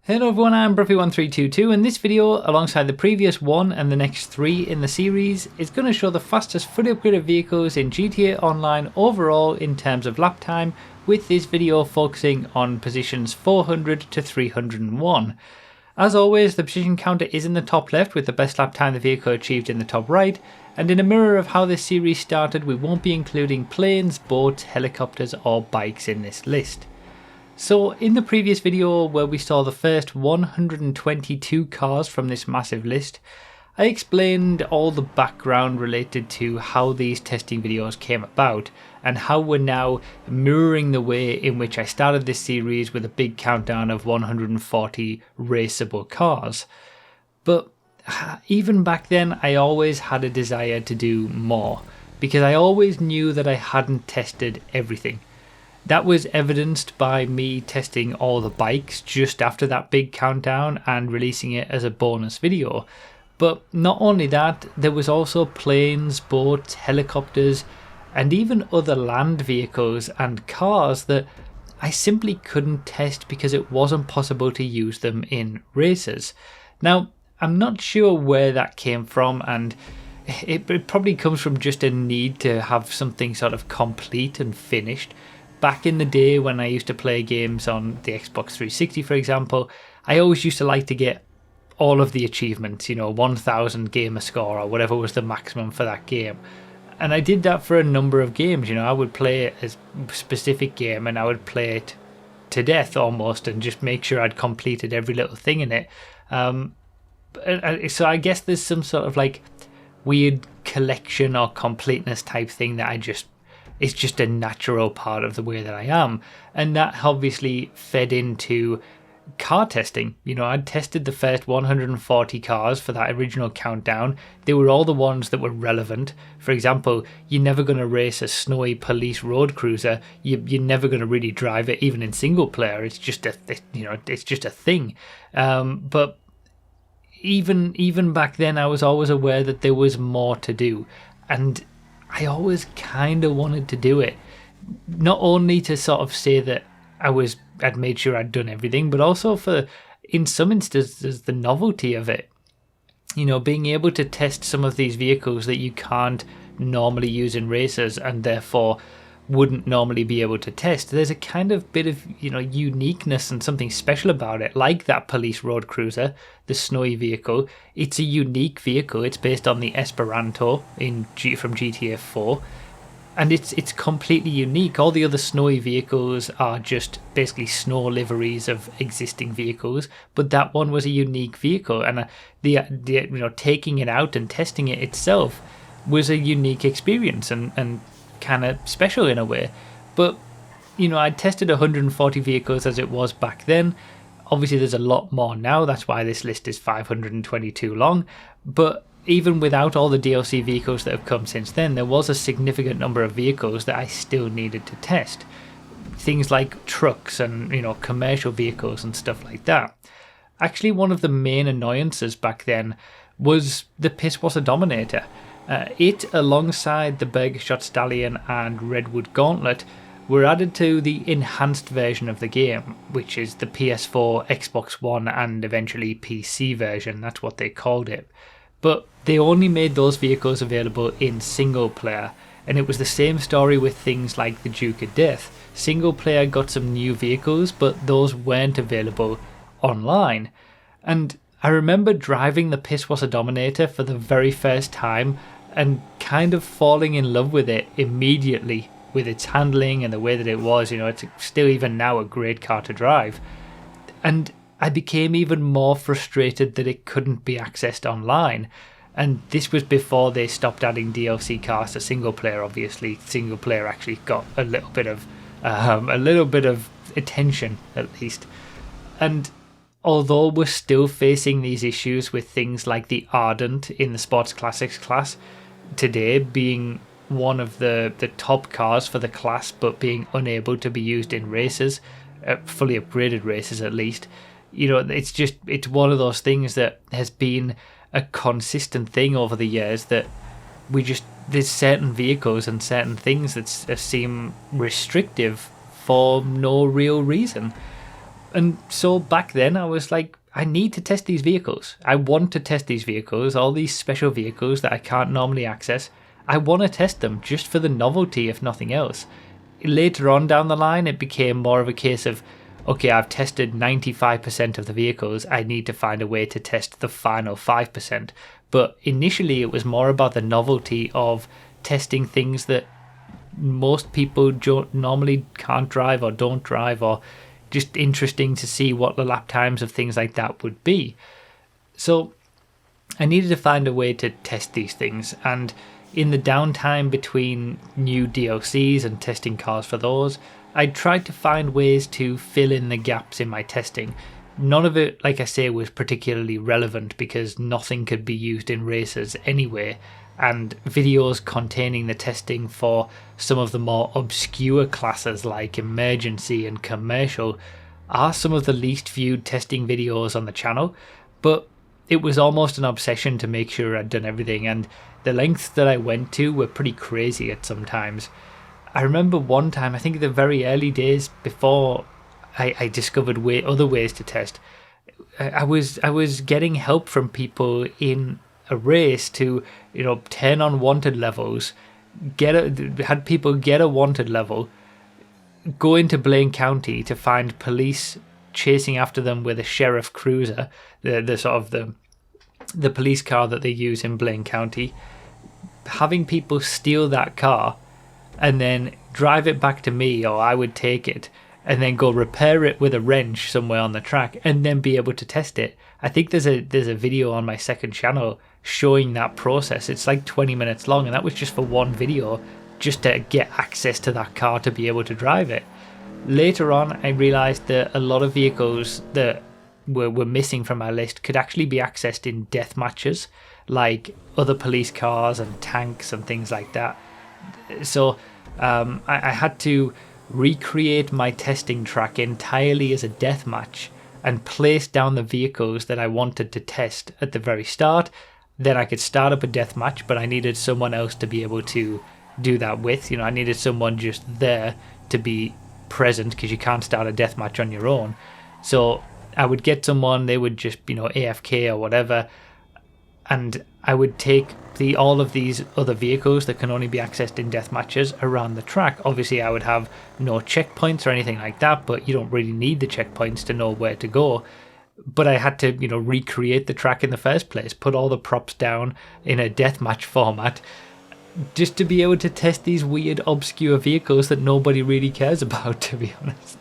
Hello everyone, I'm Bruffy1322 and this video, alongside the previous one and the next 3 in the series, is going to show the fastest fully upgraded vehicles in GTA Online overall in terms of lap time, with this video focusing on positions 400 to 301. As always, the position counter is in the top left with the best lap time the vehicle achieved in the top right, and in a mirror of how this series started, we won't be including planes, boats, helicopters or bikes in this list. So in the previous video where we saw the first 122 cars from this massive list, I explained all the background related to how these testing videos came about and how we're now mirroring the way in which I started this series with a big countdown of 140 raceable cars. But even back then I always had a desire to do more, because I always knew that I hadn't tested everything. That was evidenced by me testing all the bikes just after that big countdown and releasing it as a bonus video. But not only that, there was also planes, boats, helicopters, and even other land vehicles and cars that I simply couldn't test because it wasn't possible to use them in races. Now, I'm not sure where that came from, and it probably comes from just a need to have something sort of complete and finished. Back in the day when I used to play games on the Xbox 360, for example, I always used to like to get all of the achievements, 1000 gamer score or whatever was the maximum for that game. And I did that for a number of games. I would play a specific game and I would play it to death almost and just make sure I'd completed every little thing in it. So I guess there's some sort of like weird collection or completeness type thing that it's just a natural part of the way that I am. And that obviously fed into car testing. I'd tested the first 140 cars for that original countdown. They were all the ones that were relevant. For example, you're never going to race a snowy police road cruiser. You're never going to really drive it, even in single player. It's just it's just a thing. But even back then, I was always aware that there was more to do. And I always kind of wanted to do it, not only to sort of say that I'd made sure I'd done everything, but also for, in some instances, the novelty of it. Being able to test some of these vehicles that you can't normally use in races and therefore wouldn't normally be able to test. There's a kind of bit of, uniqueness and something special about it, like that police road cruiser, the snowy vehicle. It's a unique vehicle. It's based on the Esperanto from GTA 4, and it's completely unique. All the other snowy vehicles are just basically snow liveries of existing vehicles, but that one was a unique vehicle, and the taking it out and testing it itself was a unique experience and kind of special in a way. But I tested 140 vehicles as it was back then. Obviously there's a lot more now, that's why this list is 522 long, but even without all the DLC vehicles that have come since then, there was a significant number of vehicles that I still needed to test. Things like trucks and commercial vehicles and stuff like that. Actually, one of the main annoyances back then was the Pisswasser Dominator. It, alongside the Burgershot Stallion and Redwood Gauntlet, were added to the enhanced version of the game, which is the PS4, Xbox One and eventually PC version. That's what they called it. But they only made those vehicles available in single player, and it was the same story with things like the Duke of Death. Single player got some new vehicles, but those weren't available online. And I remember driving the Pisswasser Dominator for the very first time and kind of falling in love with it immediately, with its handling and the way that it was. It's still even now a great car to drive. And I became even more frustrated that it couldn't be accessed online. And this was before they stopped adding DLC cars to single player. Obviously, single player actually got a little bit of attention, at least. And although we're still facing these issues with things like the Ardent in the Sports Classics class today being one of the top cars for the class, but being unable to be used in races, fully upgraded races at least, it's one of those things that has been a consistent thing over the years, that there's certain vehicles and certain things that seem restrictive for no real reason. And so back then I was like, I need to test these vehicles. I want to test these vehicles, all these special vehicles that I can't normally access. I want to test them just for the novelty, if nothing else. Later on down the line, it became more of a case of, okay, I've tested 95% of the vehicles. I need to find a way to test the final 5%. But initially, it was more about the novelty of testing things that most people normally can't drive or don't drive, or just interesting to see what the lap times of things like that would be. So I needed to find a way to test these things, and in the downtime between new DLCs and testing cars for those, I tried to find ways to fill in the gaps in my testing. None of it, like I say, was particularly relevant because nothing could be used in races anyway, and videos containing the testing for some of the more obscure classes like emergency and commercial are some of the least viewed testing videos on the channel, but it was almost an obsession to make sure I'd done everything, and the lengths that I went to were pretty crazy at some times. I remember one time, I think the very early days before I discovered other ways to test, I was getting help from people in a race to, turn on wanted levels, had people get a wanted level, go into Blaine County to find police chasing after them with a sheriff cruiser, the sort of the police car that they use in Blaine County, having people steal that car and then drive it back to me, or I would take it and then go repair it with a wrench somewhere on the track and then be able to test it. I think there's a video on my second channel showing that process. It's like 20 minutes long, and that was just for one video, just to get access to that car to be able to drive it. Later on, I realized that a lot of vehicles that were missing from my list could actually be accessed in death matches, like other police cars and tanks and things like that. So I had to recreate my testing track entirely as a death match and place down the vehicles that I wanted to test at the very start. Then I could start up a death match, but I needed someone else to be able to do that with. I needed someone just there to be present, because you can't start a death match on your own. So I would get someone, they would just, AFK or whatever, and I would take all of these other vehicles that can only be accessed in death matches around the track. Obviously, I would have no checkpoints or anything like that, but you don't really need the checkpoints to know where to go. But I had to, recreate the track in the first place, put all the props down in a deathmatch format, just to be able to test these weird, obscure vehicles that nobody really cares about, to be honest.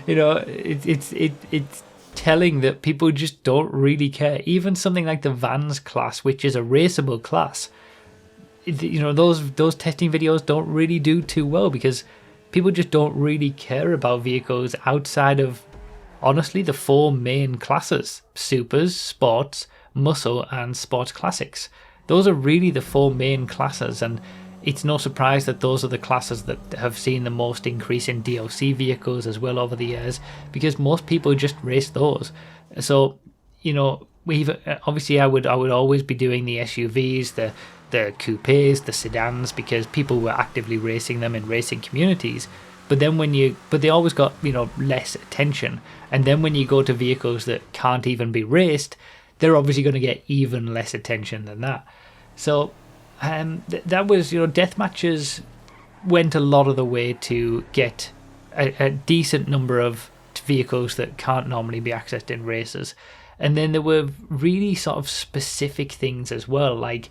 It's telling that people just don't really care. Even something like the Vans class, which is a raceable class, those testing videos don't really do too well because people just don't really care about vehicles outside of, honestly, the four main classes: supers, sports, muscle, and sports classics. Those are really the four main classes, and it's no surprise that those are the classes that have seen the most increase in DLC vehicles as well over the years, because most people just race those. So, obviously I would always be doing the SUVs, the coupes, the sedans, because people were actively racing them in racing communities. But then but they always got, less attention. And then when you go to vehicles that can't even be raced, they're obviously going to get even less attention than that. So that was, death matches went a lot of the way to get a decent number of vehicles that can't normally be accessed in races. And then there were really sort of specific things as well. Like,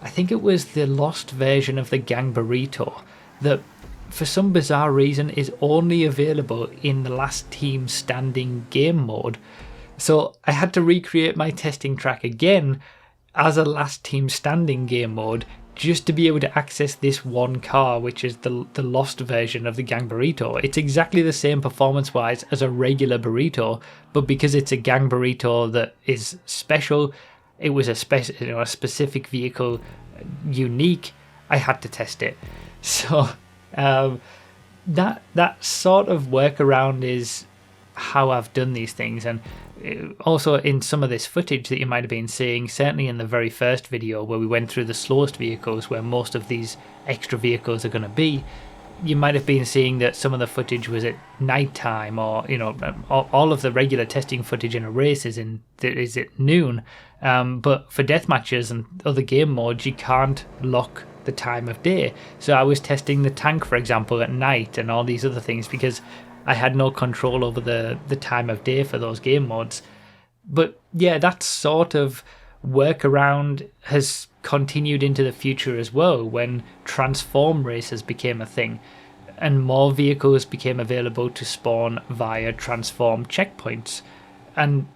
I think it was the lost version of the Gang Burrito that, for some bizarre reason, is only available in the last team standing game mode. So I had to recreate my testing track again as a last team standing game mode just to be able to access this one car, which is the lost version of the Gang Burrito. It's exactly the same performance-wise as a regular burrito, but because it's a Gang Burrito that is special, it was a specific vehicle, unique, I had to test it. So that sort of workaround is how I've done these things. And also in some of this footage that you might have been seeing, certainly in the very first video where we went through the slowest vehicles where most of these extra vehicles are going to be, you might have been seeing that some of the footage was at night time, or all of the regular testing footage in a race is at noon. But for death matches and other game modes, you can't lock the time of day. So I was testing the tank, for example, at night and all these other things because I had no control over the time of day for those game modes. But yeah, that sort of workaround has continued into the future as well, when transform races became a thing and more vehicles became available to spawn via transform checkpoints. And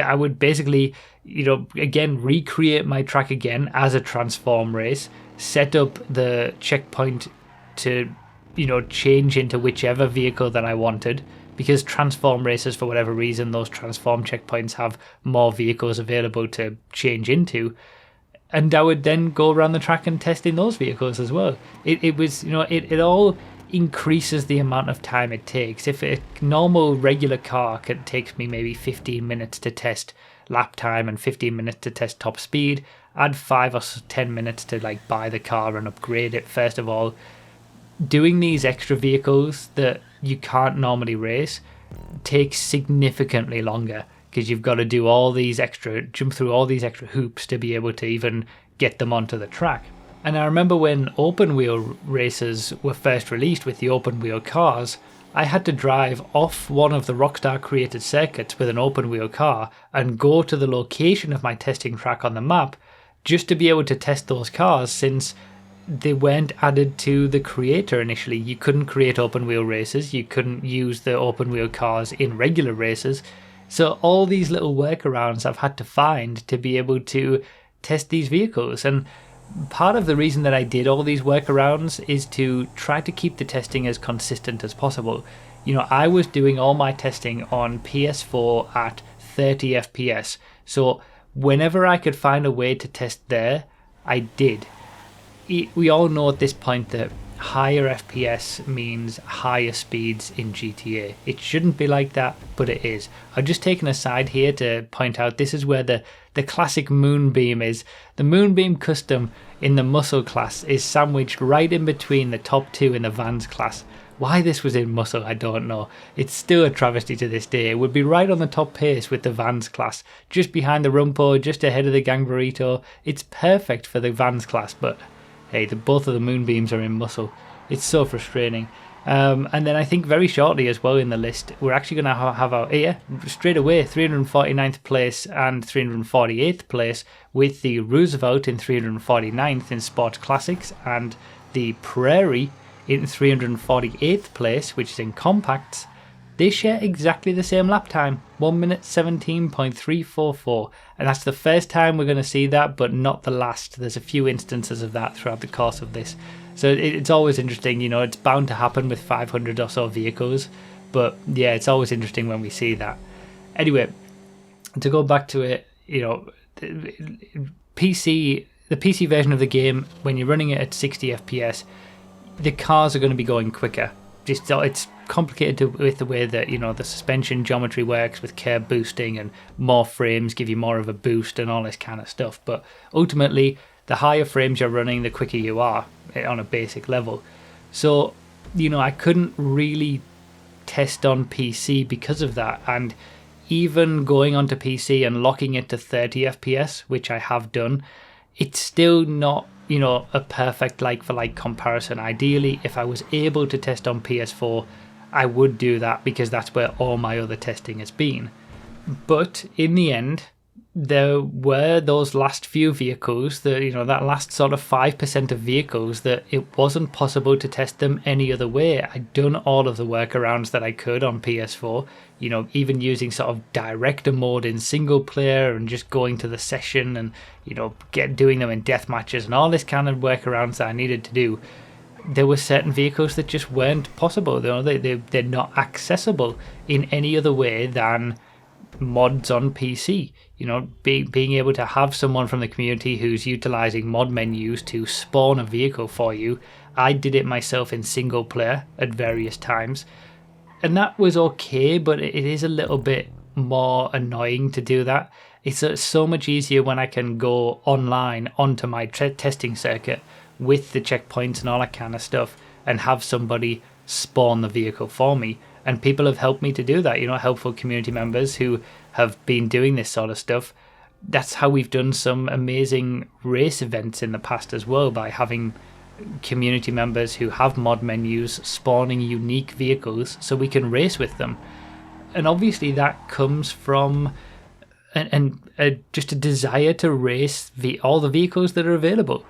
I would basically, again, recreate my track again as a transform race, set up the checkpoint to, change into whichever vehicle that I wanted, because transform races, for whatever reason, those transform checkpoints have more vehicles available to change into. And I would then go around the track and test in those vehicles as well. It was, it all increases the amount of time it takes. If a normal regular car takes me maybe 15 minutes to test lap time and 15 minutes to test top speed, add 5 or 10 minutes to buy the car and upgrade it first of all. Doing these extra vehicles that you can't normally race takes significantly longer, because you've got to do jump through all these extra hoops to be able to even get them onto the track. And I remember when open wheel races were first released with the open wheel cars, I had to drive off one of the Rockstar created circuits with an open wheel car and go to the location of my testing track on the map just to be able to test those cars, since they weren't added to the creator initially. You couldn't create open wheel races, you couldn't use the open wheel cars in regular races. So all these little workarounds I've had to find to be able to test these vehicles. And part of the reason that I did all these workarounds is to try to keep the testing as consistent as possible. I was doing all my testing on PS4 at 30 FPS. So whenever I could find a way to test there, I did. We all know at this point that higher FPS means higher speeds in GTA. It shouldn't be like that, but it is. I've just taken a side here to point out this is where the classic Moonbeam is. The Moonbeam Custom in the Muscle class is sandwiched right in between the top two in the Vans class. Why this was in Muscle, I don't know. It's still a travesty to this day. It would be right on the top pace with the Vans class, just behind the Rumpo, just ahead of the Gang Burrito. It's perfect for the Vans class, but hey, both of the Moonbeams are in Muscle. It's so frustrating. And then I think very shortly as well in the list, we're actually going to have straight away 349th place and 348th place, with the Roosevelt in 349th in Sports Classics and the Prairie in 348th place, which is in Compacts. They share exactly the same lap time, 1 minute 17.344, and that's the first time we're going to see that, but not the last. There's a few instances of that throughout the course of this. So it's always interesting, it's bound to happen with 500 or so vehicles, but yeah, it's always interesting when we see that. Anyway, to go back to it, the PC version of the game, when you're running it at 60 FPS, the cars are going to be going quicker. It's complicated with the way that the suspension geometry works with curb boosting, and more frames give you more of a boost and all this kind of stuff. But ultimately, the higher frames you're running, the quicker you are on a basic level. So I couldn't really test on PC because of that, and even going onto PC and locking it to 30 FPS, which I have done, it's still not a perfect like-for-like comparison. Ideally, if I was able to test on PS4, I would do that, because that's where all my other testing has been. But in the end, there were those last few vehicles, that that last sort of 5% of vehicles, that it wasn't possible to test them any other way. I'd done all of the workarounds that I could on PS4, even using sort of director mode in single player and just going to the session and doing them in death matches and all this kind of workarounds that I needed to do. There were certain vehicles that just weren't possible. They're not accessible in any other way than mods on PC. Being able to have someone from the community who's utilizing mod menus to spawn a vehicle for you. I did it myself in single player at various times, and that was okay, but it is a little bit more annoying to do that. It's so much easier when I can go online onto my testing circuit with the checkpoints and all that kind of stuff, and have somebody spawn the vehicle for me. And people have helped me to do that, helpful community members who have been doing this sort of stuff. That's how we've done some amazing race events in the past as well, by having community members who have mod menus spawning unique vehicles so we can race with them. And obviously that comes from just a desire to race all the vehicles that are available.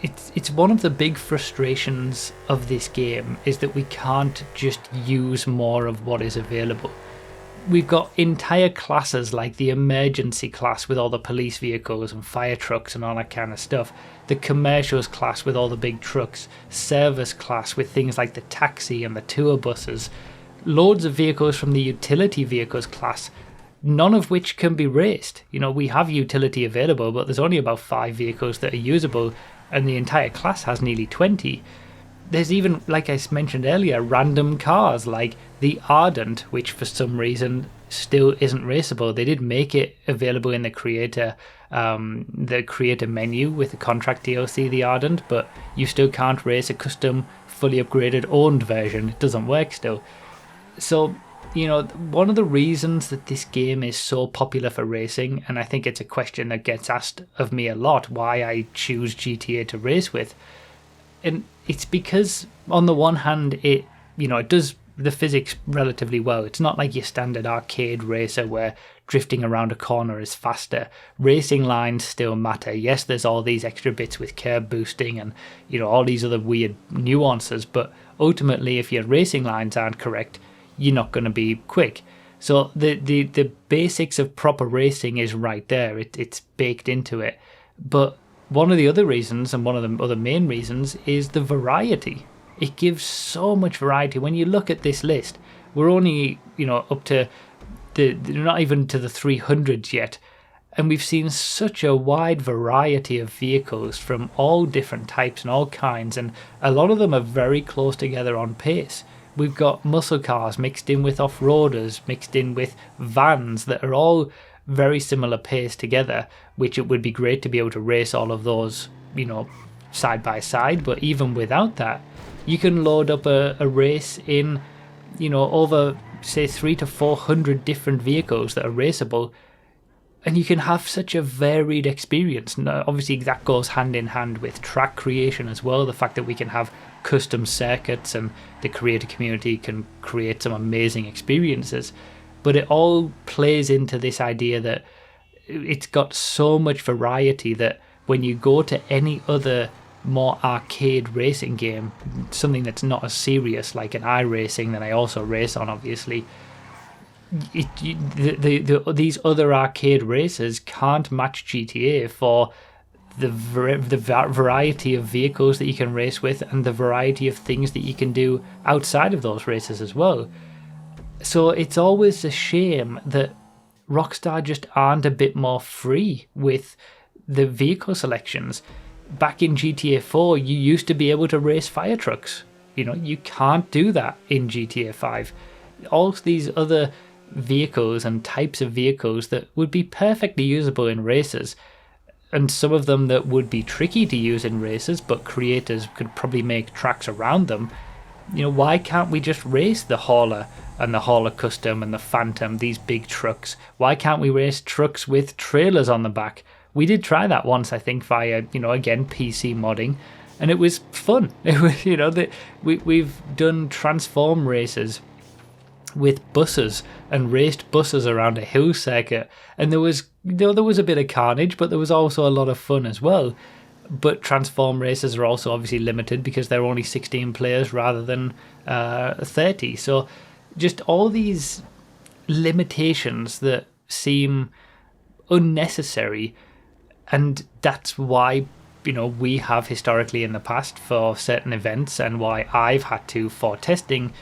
It's one of the big frustrations of this game, is that we can't just use more of what is available. We've got entire classes like the emergency class with all the police vehicles and fire trucks and all that kind of stuff, the commercials class with all the big trucks, service class with things like the taxi and the tour buses, loads of vehicles from the utility vehicles class, none of which can be raced. We have utility available, but there's only about 5 vehicles that are usable, and the entire class has nearly 20. There's even, like I mentioned earlier, random cars like the Ardent, which for some reason still isn't raceable. They did make it available in the creator menu with the contract DLC, the Ardent, but you still can't race a custom, fully upgraded, owned version. It doesn't work still. So, one of the reasons that this game is so popular for racing, and I think it's a question that gets asked of me a lot, why I choose GTA to race with, and it's because on the one hand it does the physics relatively well. It's not like your standard arcade racer where drifting around a corner is faster. Racing lines still matter. Yes, there's all these extra bits with curb boosting and all these other weird nuances, but ultimately if your racing lines aren't correct, you're not going to be quick. So the basics of proper racing is right there. It's baked into it. But one of the other reasons, and one of the other main reasons, is the variety. It gives so much variety. When you look at this list, we're only up to not even to the 300s yet, and we've seen such a wide variety of vehicles from all different types and all kinds, and a lot of them are very close together on pace. We've got muscle cars mixed in with off-roaders, mixed in with vans that are all very similar pace together, which it would be great to be able to race all of those, side by side. But even without that, you can load up a race in, over, say, 300 to 400 different vehicles that are raceable, and you can have such a varied experience. Now, obviously, that goes hand in hand with track creation as well, the fact that we can have custom circuits and the creator community can create some amazing experiences. But it all plays into this idea that it's got so much variety that when you go to any other more arcade racing game, something that's not as serious like an iRacing that I also race on, obviously, these other arcade races can't match GTA for the variety of vehicles that you can race with and the variety of things that you can do outside of those races as well. So it's always a shame that Rockstar just aren't a bit more free with the vehicle selections. Back in GTA 4, you used to be able to race fire trucks. You can't do that in GTA 5. All these other vehicles and types of vehicles that would be perfectly usable in races, and some of them that would be tricky to use in races, but creators could probably make tracks around them. Why can't we just race the Hauler and the Hauler Custom and the Phantom, these big trucks? Why can't we race trucks with trailers on the back? We did try that once, I think, via, again, PC modding, and it was fun. It was, we've done transform races with buses and raced buses around a hill circuit, and there was a bit of carnage, but there was also a lot of fun as well. But transform races are also obviously limited because they're only 16 players rather than 30. So just all these limitations that seem unnecessary, and that's why we have historically in the past for certain events, and why I've had to, for testing,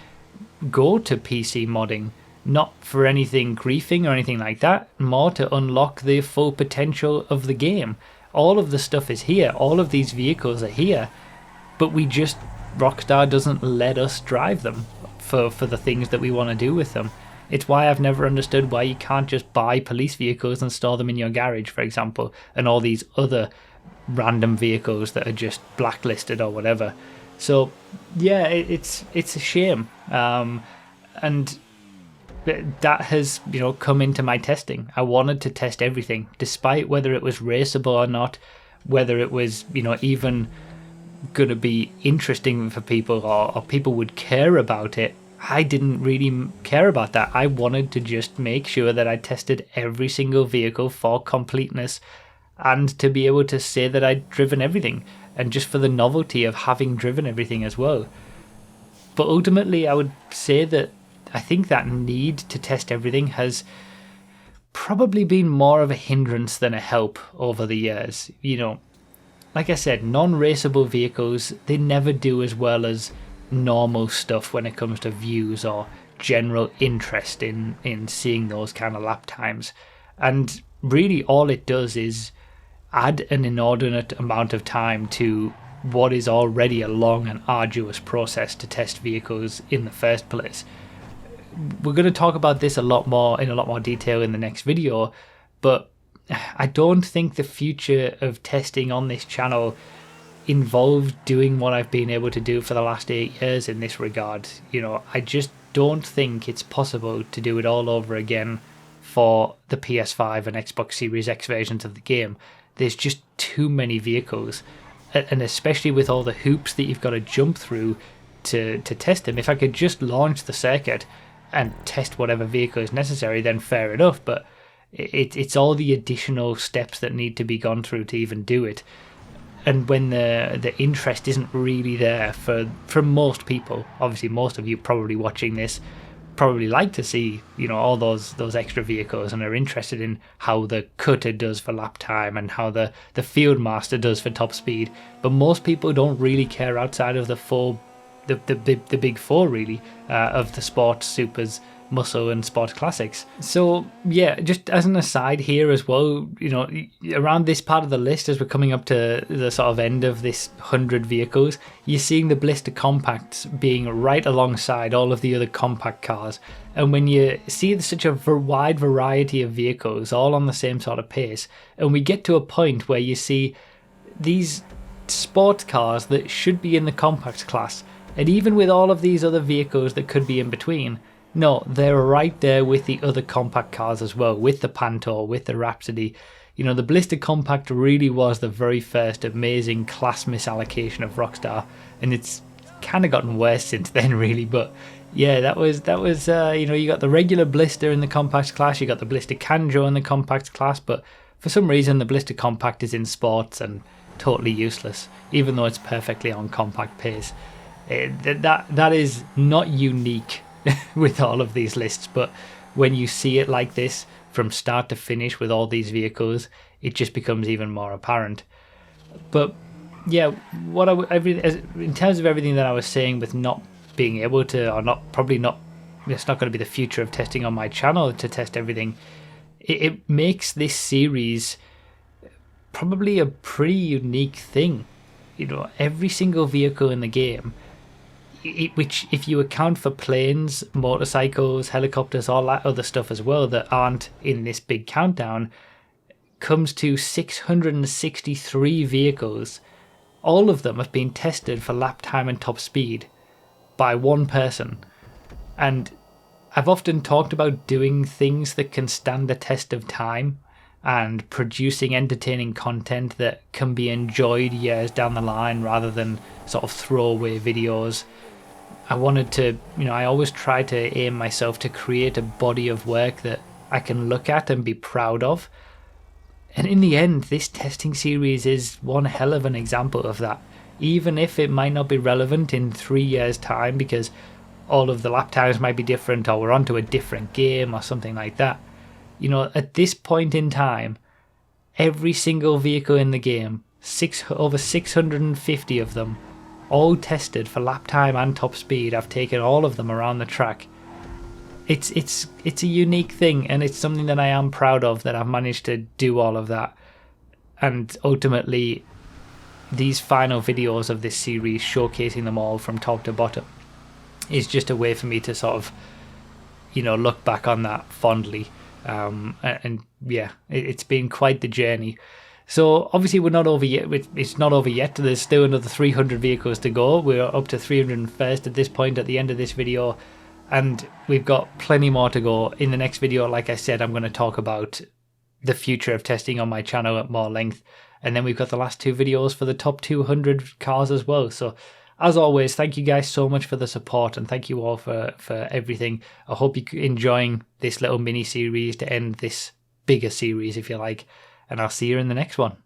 go to PC modding, not for anything griefing or anything like that, more to unlock the full potential of the game. All of the stuff is here, all of these vehicles are here, but Rockstar doesn't let us drive them for the things that we want to do with them. It's why I've never understood why you can't just buy police vehicles and store them in your garage, for example, and all these other random vehicles that are just blacklisted or whatever. So yeah, it's a shame, and that has come into my testing. I wanted to test everything, despite whether it was raceable or not, whether it was even going to be interesting for people, or people would care about it. I didn't really care about that. I wanted to just make sure that I tested every single vehicle for completeness, and to be able to say that I'd driven everything, and just for the novelty of having driven everything as well. But ultimately, I would say that I think that need to test everything has probably been more of a hindrance than a help over the years. Like I said, non-raceable vehicles, they never do as well as normal stuff when it comes to views or general interest in seeing those kind of lap times. And really all it does is add an inordinate amount of time to what is already a long and arduous process to test vehicles in the first place. We're going to talk about this in a lot more detail in the next video, but I don't think the future of testing on this channel involves doing what I've been able to do for the last 8 years in this regard. I just don't think it's possible to do it all over again for the PS5 and Xbox Series X versions of the game. There's just too many vehicles, and especially with all the hoops that you've got to jump through to test them. If I could just launch the circuit and test whatever vehicle is necessary, then fair enough, but it's all the additional steps that need to be gone through to even do it. And when the interest isn't really there from most people, obviously most of you probably watching this probably like to see all those extra vehicles and are interested in how the cutter does for lap time and how the Fieldmaster does for top speed, but most people don't really care outside of the big four really, of the sports, supers, muscle and sports classics. So yeah, just as an aside here as well, around this part of the list, as we're coming up to the sort of end of this 100 vehicles, you're seeing the blister compacts being right alongside all of the other compact cars. And when you see such a wide variety of vehicles all on the same sort of pace, and we get to a point where you see these sports cars that should be in the compact class, and even with all of these other vehicles that could be in between, no, they're right there with the other compact cars as well, with the Pantor, with the Rhapsody. The Blister Compact really was the very first amazing class misallocation of Rockstar, and it's kind of gotten worse since then, really. But yeah, that was you got the regular Blister in the compact class, you got the Blister Canjo in the compact class, but for some reason the Blister Compact is in sports and totally useless, even though it's perfectly on compact pace. That is not unique with all of these lists, but when you see it like this from start to finish with all these vehicles, it just becomes even more apparent. But yeah, in terms of everything that I was saying with not being able to, or it's not going to be the future of testing on my channel to test everything, it makes this series probably a pretty unique thing. Every single vehicle in the game, which if you account for planes, motorcycles, helicopters, all that other stuff as well that aren't in this big countdown, comes to 663 vehicles. All of them have been tested for lap time and top speed by one person. And I've often talked about doing things that can stand the test of time and producing entertaining content that can be enjoyed years down the line rather than sort of throwaway videos. I wanted to, I always try to aim myself to create a body of work that I can look at and be proud of. And in the end, this testing series is one hell of an example of that. Even if it might not be relevant in 3 years' time because all of the lap times might be different, or we're onto a different game or something like that. At this point in time, every single vehicle in the game, over 650 of them, all tested for lap time and top speed. I've taken all of them around the track. It's a unique thing, and it's something that I am proud of, that I've managed to do all of that. And ultimately, these final videos of this series, showcasing them all from top to bottom, is just a way for me to sort of, look back on that fondly. And yeah, it's been quite the journey. So obviously we're not over yet. It's not over yet. There's still another 300 vehicles to go. We're up to 301st at this point at the end of this video. And we've got plenty more to go. In the next video, like I said, I'm going to talk about the future of testing on my channel at more length. And then we've got the last 2 videos for the top 200 cars as well. So as always, thank you guys so much for the support, and thank you all for everything. I hope you're enjoying this little mini series to end this bigger series, if you like. And I'll see you in the next one.